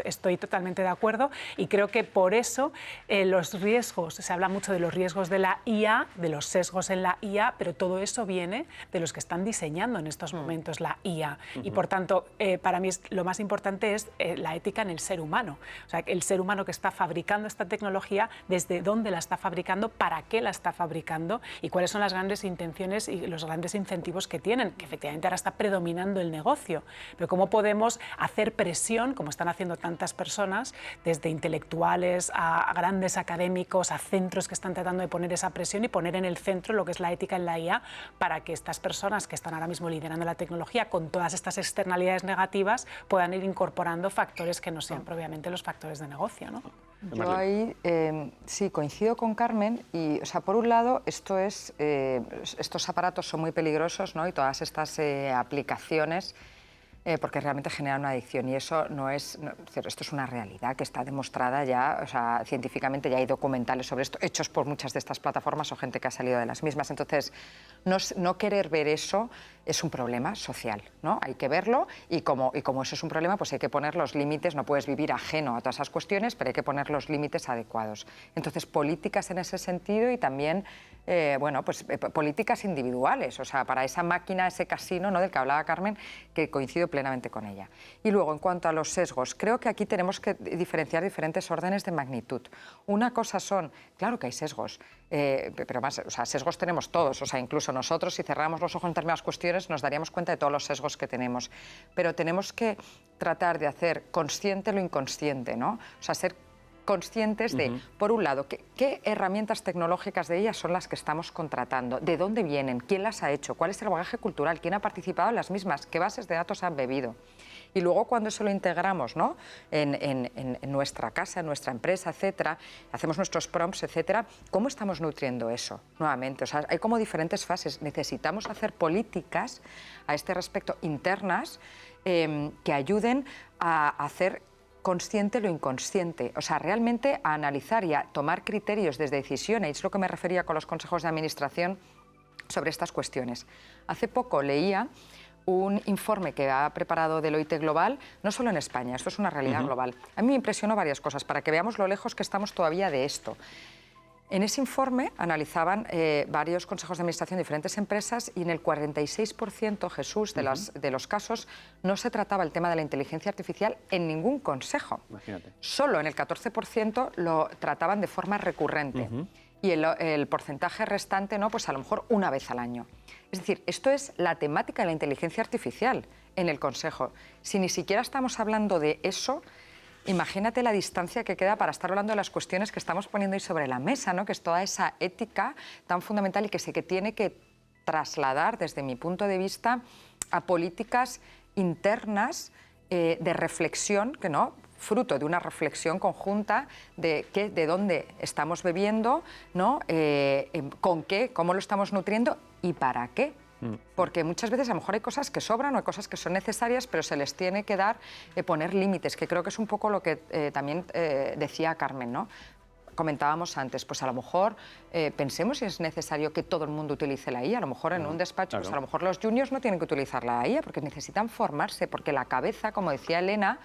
estoy totalmente de acuerdo, y creo que por eso los riesgos, se habla mucho de los riesgos de la IA, de los sesgos en la IA, pero todo eso viene de los que están diseñando en estos momentos la IA. Y por tanto, para mí lo más importante es la ética en el ser humano. O sea, el ser humano que está fabricando esta tecnología, desde dónde la está fabricando, para qué la está fabricando y cuáles son las grandes intenciones y los grandes incentivos que tienen, que efectivamente ahora está predominando el negocio. Pero cómo podemos hacer presión, como están haciendo tantas personas, desde intelectuales a grandes académicos, a centros que están tratando de poner esa presión y poner en el centro lo que es la ética en la IA, para que estas personas que están ahora mismo liderando la tecnología con todas estas externalidades negativas puedan ir incorporando factores que no sean propiamente los factores de negocio, ¿no? Yo ahí sí coincido con Carmen y, o sea, por un lado, estos aparatos son muy peligrosos, ¿no? Y todas estas aplicaciones porque realmente generan una adicción, y eso esto es una realidad que está demostrada ya, o sea, científicamente ya hay documentales sobre esto, hechos por muchas de estas plataformas o gente que ha salido de las mismas. Entonces, no querer ver eso es un problema social, ¿no? Hay que verlo y como eso es un problema, pues hay que poner los límites, no puedes vivir ajeno a todas esas cuestiones, pero hay que poner los límites adecuados. Entonces, políticas en ese sentido y también políticas individuales, o sea, para esa máquina, ese casino, ¿no?, del que hablaba Carmen, que coincido plenamente con ella. Y luego, en cuanto a los sesgos, creo que aquí tenemos que diferenciar diferentes órdenes de magnitud. Una cosa son, claro que hay sesgos, pero más, o sea, sesgos tenemos todos, o sea, incluso nosotros, si cerramos los ojos en determinadas cuestiones, nos daríamos cuenta de todos los sesgos que tenemos. Pero tenemos que tratar de hacer consciente lo inconsciente, ¿no? O sea, ser conscientes de, por un lado, qué herramientas tecnológicas de ellas son las que estamos contratando, de dónde vienen, quién las ha hecho, cuál es el bagaje cultural, quién ha participado en las mismas, qué bases de datos han bebido. Y luego cuando eso lo integramos, ¿no?, en nuestra casa, en nuestra empresa, etcétera, hacemos nuestros prompts, etcétera, ¿cómo estamos nutriendo eso? Nuevamente, o sea, hay como diferentes fases. Necesitamos hacer políticas a este respecto internas que ayuden a hacer consciente lo inconsciente, o sea, realmente a analizar y a tomar criterios desde decisión, y es lo que me refería con los consejos de administración sobre estas cuestiones. Hace poco leía un informe que ha preparado Deloitte Global, no solo en España, esto es una realidad global. A mí me impresionó varias cosas, para que veamos lo lejos que estamos todavía de esto. En ese informe analizaban varios consejos de administración de diferentes empresas y en el 46%, Jesús, de los casos no se trataba el tema de la inteligencia artificial en ningún consejo. Imagínate. Solo en el 14% lo trataban de forma recurrente. Y el porcentaje restante, ¿no?, pues a lo mejor una vez al año. Es decir, esto es la temática de la inteligencia artificial en el Consejo. Si ni siquiera estamos hablando de eso, imagínate la distancia que queda para estar hablando de las cuestiones que estamos poniendo ahí sobre la mesa, ¿no?, que es toda esa ética tan fundamental y que se tiene que trasladar, desde mi punto de vista, a políticas internas de reflexión, que no, fruto de una reflexión conjunta de dónde estamos bebiendo, ¿no?, con qué, cómo lo estamos nutriendo y para qué. Porque muchas veces a lo mejor hay cosas que sobran o hay cosas que son necesarias, pero se les tiene que dar, poner límites, que creo que es un poco lo que también decía Carmen, ¿no? Comentábamos antes, pues a lo mejor pensemos si es necesario que todo el mundo utilice la IA. A lo mejor en un despacho, pues a lo mejor los juniors no tienen que utilizar la IA porque necesitan formarse, porque la cabeza, como decía Elena,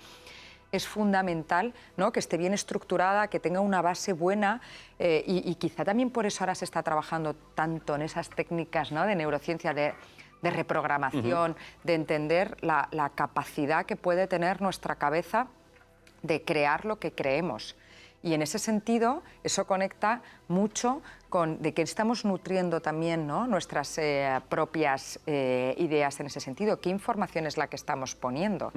es fundamental, ¿no?, que esté bien estructurada, que tenga una base buena y quizá también por eso ahora se está trabajando tanto en esas técnicas, ¿no?, de neurociencia, de reprogramación, de entender la capacidad que puede tener nuestra cabeza de crear lo que creemos. Y en ese sentido, eso conecta mucho con de qué estamos nutriendo también, ¿no?, nuestras propias ideas en ese sentido. ¿Qué información es la que estamos poniendo?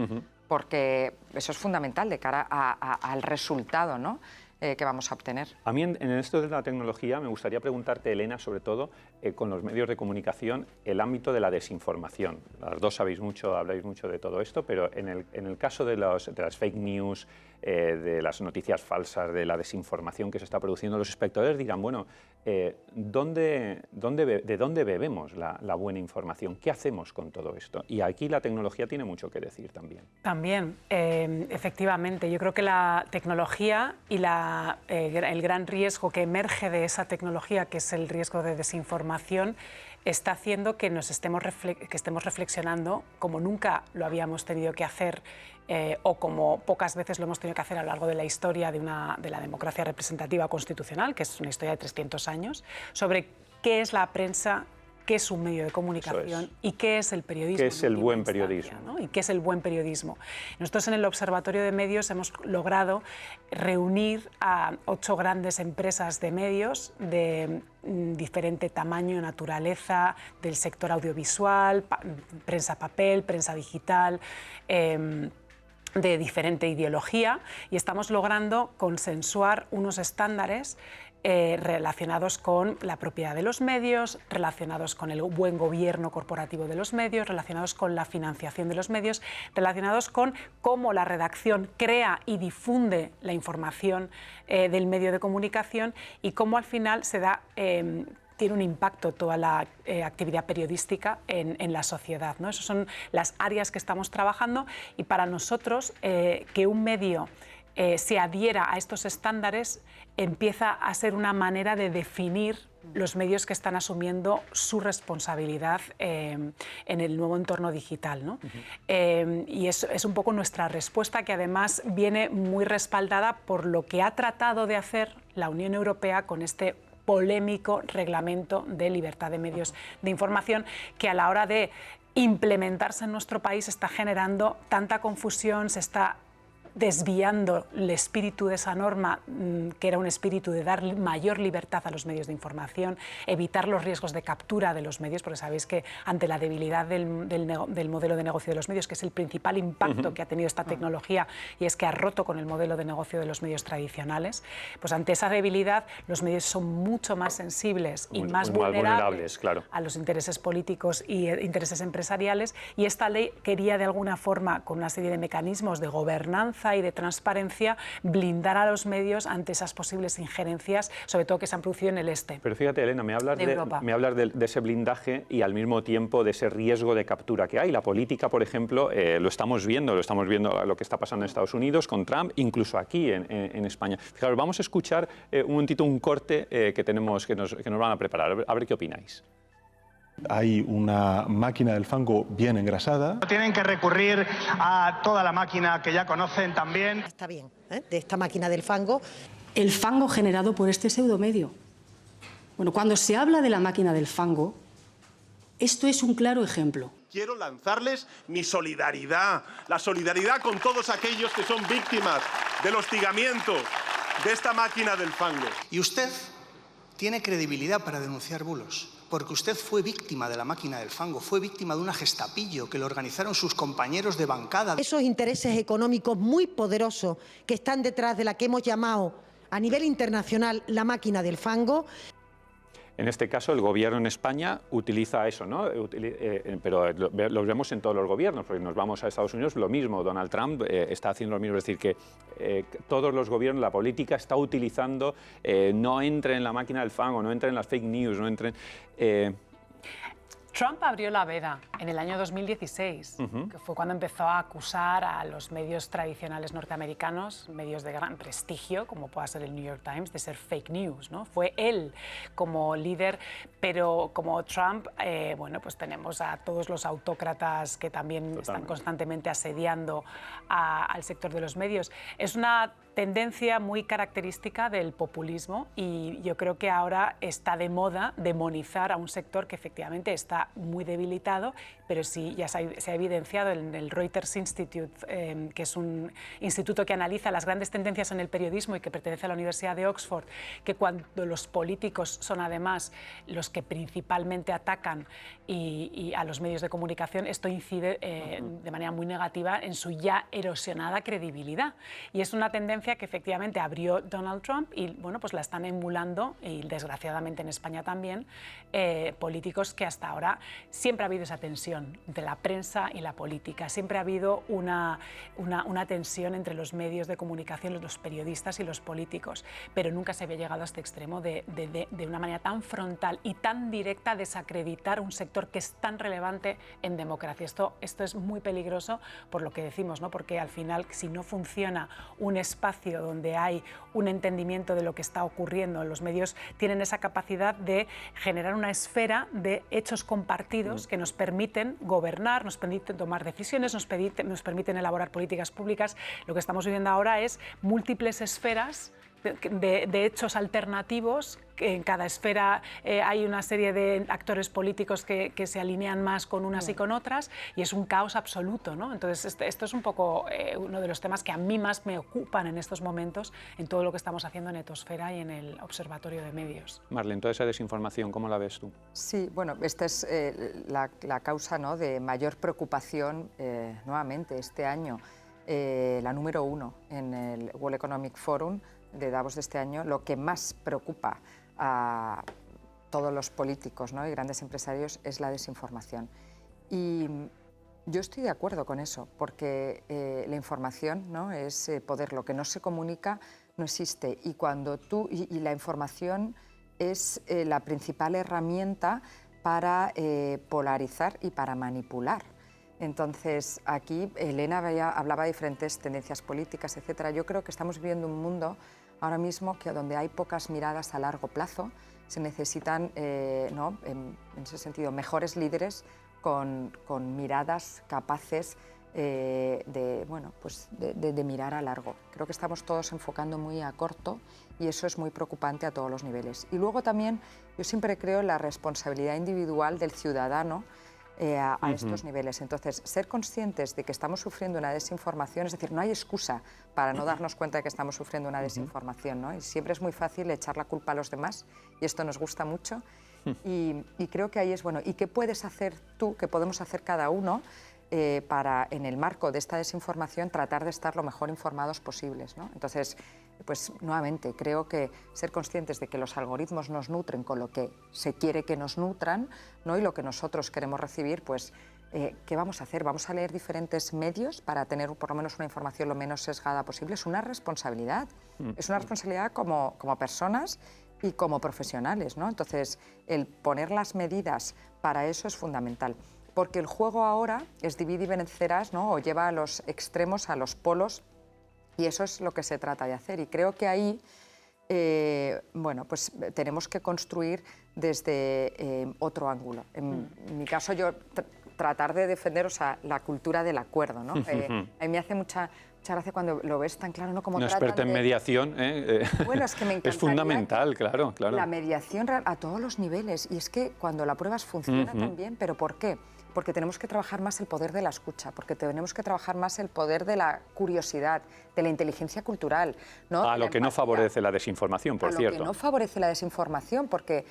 Porque eso es fundamental de cara al resultado, ¿no?, que vamos a obtener. A mí, en esto de la tecnología, me gustaría preguntarte, Elena, sobre todo, con los medios de comunicación, el ámbito de la desinformación. Las dos habláis mucho de todo esto, pero en el caso de las fake news, de las noticias falsas, de la desinformación que se está produciendo, los espectadores dirán, bueno, ¿de dónde bebemos la buena información? ¿Qué hacemos con todo esto? Y aquí la tecnología tiene mucho que decir también. También, efectivamente. Yo creo que la tecnología y el gran riesgo que emerge de esa tecnología, que es el riesgo de desinformación, está haciendo que estemos reflexionando como nunca lo habíamos tenido que hacer o como pocas veces lo hemos tenido que hacer a lo largo de la historia de la democracia representativa constitucional, que es una historia de 300 años, sobre qué es la prensa, qué es un medio de comunicación y qué es el periodismo. ¿Qué es el buen periodismo? ¿No? Y qué es el buen periodismo. Nosotros en el Observatorio de Medios hemos logrado reunir a 8 grandes empresas de medios de diferente tamaño, naturaleza, del sector audiovisual, prensa papel, prensa digital, de diferente ideología, y estamos logrando consensuar unos estándares relacionados con la propiedad de los medios, relacionados con el buen gobierno corporativo de los medios, relacionados con la financiación de los medios, relacionados con cómo la redacción crea y difunde la información del medio de comunicación y cómo al final se da tiene un impacto toda la actividad periodística en la sociedad, ¿no? Esas son las áreas que estamos trabajando y para nosotros que un medio se adhiera a estos estándares empieza a ser una manera de definir los medios que están asumiendo su responsabilidad en el nuevo entorno digital, ¿no? Y es un poco nuestra respuesta, que además viene muy respaldada por lo que ha tratado de hacer la Unión Europea con este polémico reglamento de libertad de medios de información, que a la hora de implementarse en nuestro país está generando tanta confusión, se está desviando el espíritu de esa norma, que era un espíritu de dar mayor libertad a los medios de información, evitar los riesgos de captura de los medios, porque sabéis que ante la debilidad del modelo de negocio de los medios, que es el principal impacto que ha tenido esta tecnología, y es que ha roto con el modelo de negocio de los medios tradicionales, pues ante esa debilidad los medios son mucho más sensibles y más vulnerables, claro, a los intereses políticos y intereses empresariales, y esta ley quería de alguna forma, con una serie de mecanismos de gobernanza y de transparencia, blindar a los medios ante esas posibles injerencias, sobre todo que se han producido en el este. Pero fíjate, Elena, me hablas de ese blindaje y al mismo tiempo de ese riesgo de captura que hay. La política, por ejemplo, lo estamos viendo lo que está pasando en Estados Unidos con Trump, incluso aquí en España. Fijaros, vamos a escuchar un momentito un corte que nos van a preparar, a ver qué opináis. Hay una máquina del fango bien engrasada. Tienen que recurrir a toda la máquina que ya conocen también. Está bien, de esta máquina del fango. El fango generado por este pseudomedio. Bueno, cuando se habla de la máquina del fango, esto es un claro ejemplo. Quiero lanzarles mi solidaridad, la solidaridad con todos aquellos que son víctimas del hostigamiento de esta máquina del fango. Y usted tiene credibilidad para denunciar bulos, porque usted fue víctima de la máquina del fango, fue víctima de una gestapillo que lo organizaron sus compañeros de bancada. Esos intereses económicos muy poderosos que están detrás de la que hemos llamado a nivel internacional la máquina del fango. En este caso, el gobierno en España utiliza eso, ¿no? Pero lo vemos en todos los gobiernos, porque nos vamos a Estados Unidos, lo mismo. Donald Trump está haciendo lo mismo, es decir, que todos los gobiernos, la política está utilizando, no entren en la máquina del fango, no entren en las fake news, no entren... Trump abrió la veda en el año 2016, que fue cuando empezó a acusar a los medios tradicionales norteamericanos, medios de gran prestigio, como pueda ser el New York Times, de ser fake news, ¿no? Fue él como líder, pero como Trump, bueno, pues tenemos a todos los autócratas que también están constantemente asediando al sector de los medios. Es una tendencia muy característica del populismo y yo creo que ahora está de moda demonizar a un sector que efectivamente está muy debilitado, pero sí ya se ha evidenciado en el Reuters Institute, que es un instituto que analiza las grandes tendencias en el periodismo y que pertenece a la Universidad de Oxford, que cuando los políticos son además los que principalmente atacan y a los medios de comunicación, esto incide de manera muy negativa en su ya erosionada credibilidad. Y es una tendencia que efectivamente abrió Donald Trump y bueno, pues la están emulando, y desgraciadamente en España también, políticos que hasta ahora siempre ha habido esa tensión entre la prensa y la política, siempre ha habido una tensión entre los medios de comunicación, los periodistas y los políticos, pero nunca se había llegado a este extremo de una manera tan frontal y tan directa a desacreditar un sector que es tan relevante en democracia. Esto es muy peligroso por lo que decimos, ¿no? Porque al final, si no funciona un espacio donde hay un entendimiento de lo que está ocurriendo, los medios tienen esa capacidad de generar una esfera de hechos compartidos que nos permiten gobernar, nos permiten tomar decisiones, nos permiten elaborar políticas públicas. Lo que estamos viviendo ahora es múltiples esferas de hechos alternativos. En cada esfera hay una serie de actores políticos que se alinean más con unas y con otras, y es un caos absoluto, ¿no? Entonces, esto es un poco uno de los temas que a mí más me ocupan en estos momentos en todo lo que estamos haciendo en Etosfera y en el Observatorio de Medios. Marlene, toda esa desinformación, ¿cómo la ves tú? Sí, bueno, esta es la causa, ¿no?, de mayor preocupación nuevamente este año. La número 1 en el World Economic Forum de Davos de este año, lo que más preocupa a todos los políticos, ¿no?, y grandes empresarios es la desinformación. Y yo estoy de acuerdo con eso, porque la información, ¿no?, es poder. Lo que no se comunica no existe. Y cuando y la información es la principal herramienta para polarizar y para manipular. Entonces, aquí Elena hablaba de diferentes tendencias políticas, etcétera. Yo creo que estamos viviendo un mundo ahora mismo que donde hay pocas miradas a largo plazo, se necesitan, ¿no?, en ese sentido, mejores líderes con miradas capaces bueno, pues de mirar a largo. Creo que estamos todos enfocando muy a corto y eso es muy preocupante a todos los niveles. Y luego también yo siempre creo en la responsabilidad individual del ciudadano a estos niveles. Entonces, ser conscientes de que estamos sufriendo una desinformación, es decir, no hay excusa para no darnos cuenta de que estamos sufriendo una desinformación, ¿no? Y siempre es muy fácil echar la culpa a los demás, y esto nos gusta mucho. Y creo que ahí es bueno. ¿Y qué puedes hacer tú, qué podemos hacer cada uno para, en el marco de esta desinformación, tratar de estar lo mejor informados posibles, ¿no? Entonces, pues nuevamente, creo que ser conscientes de que los algoritmos nos nutren con lo que se quiere que nos nutran, ¿no? Y lo que nosotros queremos recibir, pues, ¿qué vamos a hacer? ¿Vamos a leer diferentes medios para tener por lo menos una información lo menos sesgada posible? Es una responsabilidad. Es una responsabilidad como personas y como profesionales, ¿no? Entonces, el poner las medidas para eso es fundamental. Porque el juego ahora es divide y vencerás, ¿no? O lleva a los extremos, a los polos, y eso es lo que se trata de hacer. Y creo que ahí, bueno, pues tenemos que construir desde otro ángulo. En mi caso, yo tratar de defender, o sea, la cultura del acuerdo, ¿no? A mí me hace mucha gracia cuando lo ves tan claro, ¿no? Como una experta en mediación, Bueno, es que me encantaría es fundamental, claro. La mediación a todos los niveles. Y es que cuando la pruebas funciona también, ¿pero por qué? Porque tenemos que trabajar más el poder de la escucha, porque tenemos que trabajar más el poder de la curiosidad, de la inteligencia cultural, ¿no? A lo que no favorece la desinformación, por cierto. A lo que no favorece la desinformación, porque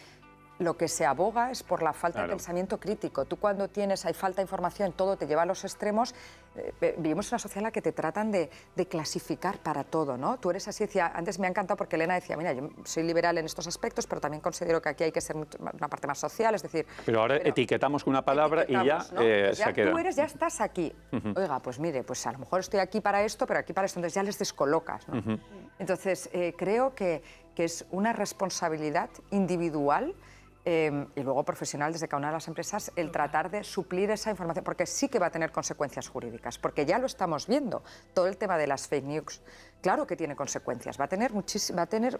lo que se aboga es por la falta de pensamiento crítico. Tú cuando hay falta de información, todo te lleva a los extremos. Vivimos en una sociedad en la que te tratan de clasificar para todo, ¿no? Tú eres así, decía, antes me ha encantado porque Elena decía, mira, yo soy liberal en estos aspectos, pero también considero que aquí hay que ser una parte más social, es decir... Pero ahora etiquetamos con una palabra y ya, ¿no? se queda. Tú ya estás aquí. Oiga, pues mire, pues a lo mejor estoy aquí para esto, pero aquí para esto, entonces ya les descolocas, ¿no? Entonces, creo que es una responsabilidad individual y luego profesional desde cada una de las empresas el tratar de suplir esa información, porque sí que va a tener consecuencias jurídicas, porque ya lo estamos viendo, todo el tema de las fake news, claro que tiene consecuencias, va a tener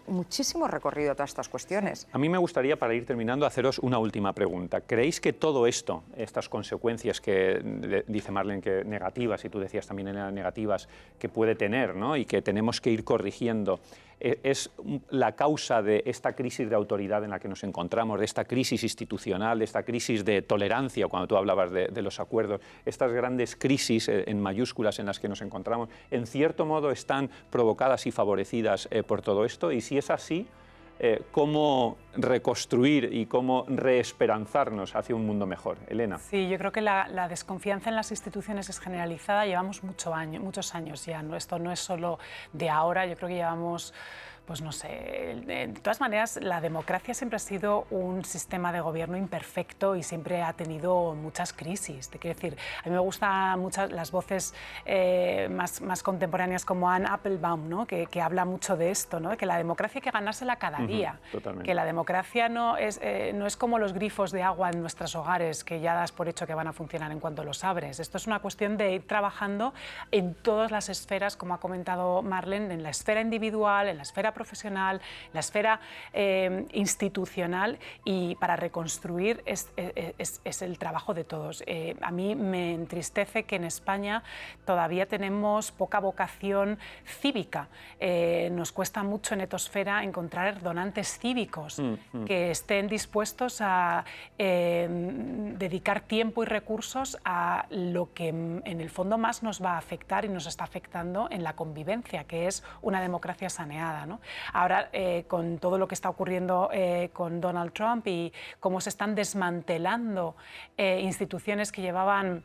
muchísimo recorrido todas estas cuestiones. A mí me gustaría, para ir terminando, haceros una última pregunta. ¿Creéis que todo esto, estas consecuencias que dice Marlene que negativas, y tú decías también negativas, que puede tener, ¿no? Y que tenemos que ir corrigiendo, es la causa de esta crisis de autoridad en la que nos encontramos, de esta crisis institucional, de esta crisis de tolerancia, cuando tú hablabas de los acuerdos, estas grandes crisis en mayúsculas en las que nos encontramos, en cierto modo están provocadas y favorecidas por todo esto? Y si es así, ¿cómo reconstruir y cómo reesperanzarnos hacia un mundo mejor? Elena. Sí, yo creo que la desconfianza en las instituciones es generalizada, llevamos muchos años ya, esto no es solo de ahora, yo creo que llevamos... Pues no sé, de todas maneras la democracia siempre ha sido un sistema de gobierno imperfecto y siempre ha tenido muchas crisis. Te quiero decir, a mí me gustan muchas las voces más contemporáneas como Anne Applebaum, ¿no? que habla mucho de esto, ¿no? Que la democracia hay que ganársela cada día. Totalmente. Que la democracia no es como los grifos de agua en nuestros hogares, que ya das por hecho que van a funcionar en cuanto los abres. Esto es una cuestión de ir trabajando en todas las esferas, como ha comentado Marlene, en la esfera individual, en la esfera profesional, la esfera institucional, y para reconstruir es el trabajo de todos. A mí me entristece que en España todavía tenemos poca vocación cívica. Nos cuesta mucho en Etosfera encontrar donantes cívicos que estén dispuestos a dedicar tiempo y recursos a lo que en el fondo más nos va a afectar y nos está afectando en la convivencia, que es una democracia saneada, ¿no? Ahora, con todo lo que está ocurriendo con Donald Trump y cómo se están desmantelando instituciones que llevaban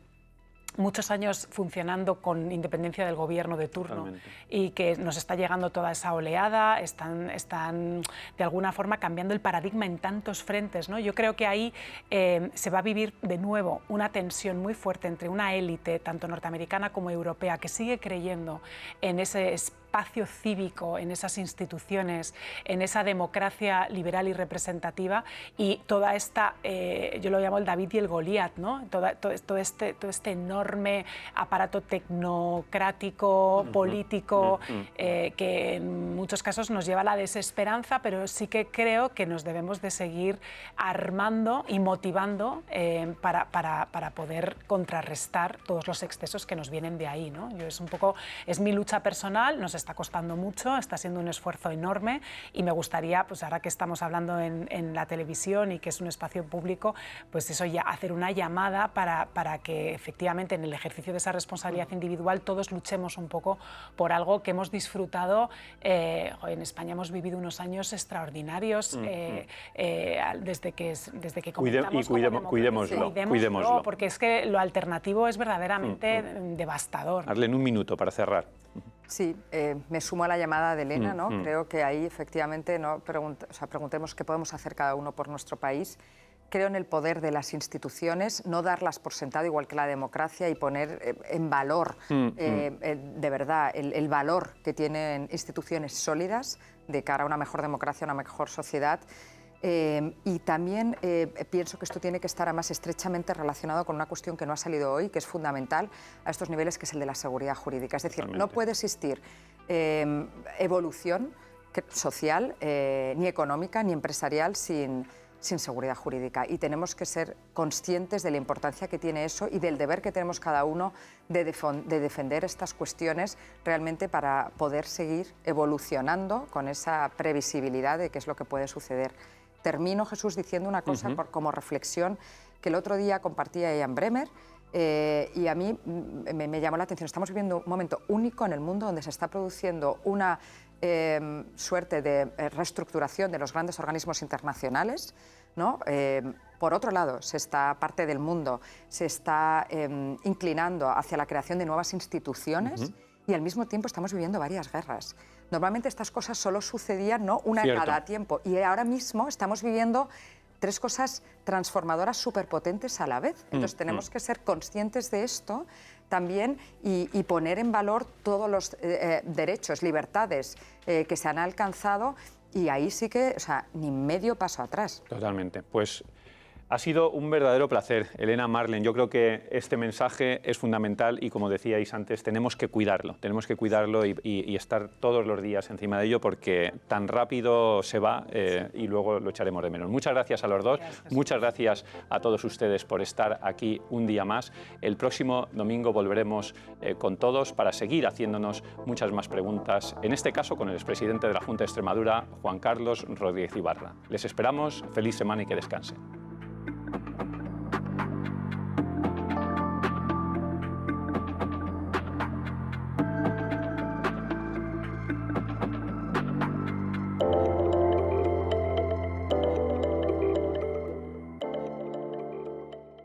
muchos años funcionando con independencia del gobierno de turno. Totalmente. Y que nos está llegando toda esa oleada, están de alguna forma cambiando el paradigma en tantos frentes, ¿no? Yo creo que ahí se va a vivir de nuevo una tensión muy fuerte entre una élite, tanto norteamericana como europea, que sigue creyendo en ese espacio cívico, en esas instituciones, en esa democracia liberal y representativa, y toda esta, yo lo llamo el David y el Goliat, ¿no? Todo este enorme aparato tecnocrático, político, que en muchos casos nos lleva a la desesperanza, pero sí que creo que nos debemos de seguir armando y motivando para poder contrarrestar todos los excesos que nos vienen de ahí, ¿no? Es mi lucha personal, nos está costando mucho, está siendo un esfuerzo enorme y me gustaría, pues ahora que estamos hablando en la televisión y que es un espacio público, pues eso, ya hacer una llamada para que efectivamente en el ejercicio de esa responsabilidad individual todos luchemos un poco por algo que hemos disfrutado. En España hemos vivido unos años extraordinarios desde que comenzamos cuidémoslo, porque es que lo alternativo es verdaderamente devastador. Darle en un minuto para cerrar. Sí, me sumo a la llamada de Elena, ¿no? Creo que ahí efectivamente no preguntemos qué podemos hacer cada uno por nuestro país. Creo en el poder de las instituciones, no darlas por sentado igual que la democracia y poner en valor, de verdad, el valor que tienen instituciones sólidas de cara a una mejor democracia, una mejor sociedad. Y también pienso que esto tiene que estar además estrechamente relacionado con una cuestión que no ha salido hoy, que es fundamental a estos niveles, que es el de la seguridad jurídica. Es decir, no puede existir evolución social, ni económica, ni empresarial sin seguridad jurídica. Y tenemos que ser conscientes de la importancia que tiene eso y del deber que tenemos cada uno de defender estas cuestiones realmente para poder seguir evolucionando con esa previsibilidad de qué es lo que puede suceder. Termino, Jesús, diciendo una cosa como reflexión que el otro día compartía Ian Bremmer y a mí me llamó la atención. Estamos viviendo un momento único en el mundo donde se está produciendo una suerte de reestructuración de los grandes organismos internacionales, ¿no? Por otro lado, parte del mundo se está inclinando hacia la creación de nuevas instituciones y al mismo tiempo estamos viviendo varias guerras. Normalmente estas cosas solo sucedían, ¿no?, una cada tiempo, y ahora mismo estamos viviendo tres cosas transformadoras superpotentes a la vez. Entonces tenemos que ser conscientes de esto también y poner en valor todos los derechos, libertades que se han alcanzado, y ahí sí que, o sea, ni medio paso atrás. Totalmente. Pues ha sido un verdadero placer, Elena Marlen. Yo creo que este mensaje es fundamental y, como decíais antes, tenemos que cuidarlo y estar todos los días encima de ello, porque tan rápido se va y luego lo echaremos de menos. Muchas gracias a los dos, muchas gracias a todos ustedes por estar aquí un día más. El próximo domingo volveremos con todos para seguir haciéndonos muchas más preguntas, en este caso con el expresidente de la Junta de Extremadura, Juan Carlos Rodríguez Ibarra. Les esperamos, feliz semana y que descansen.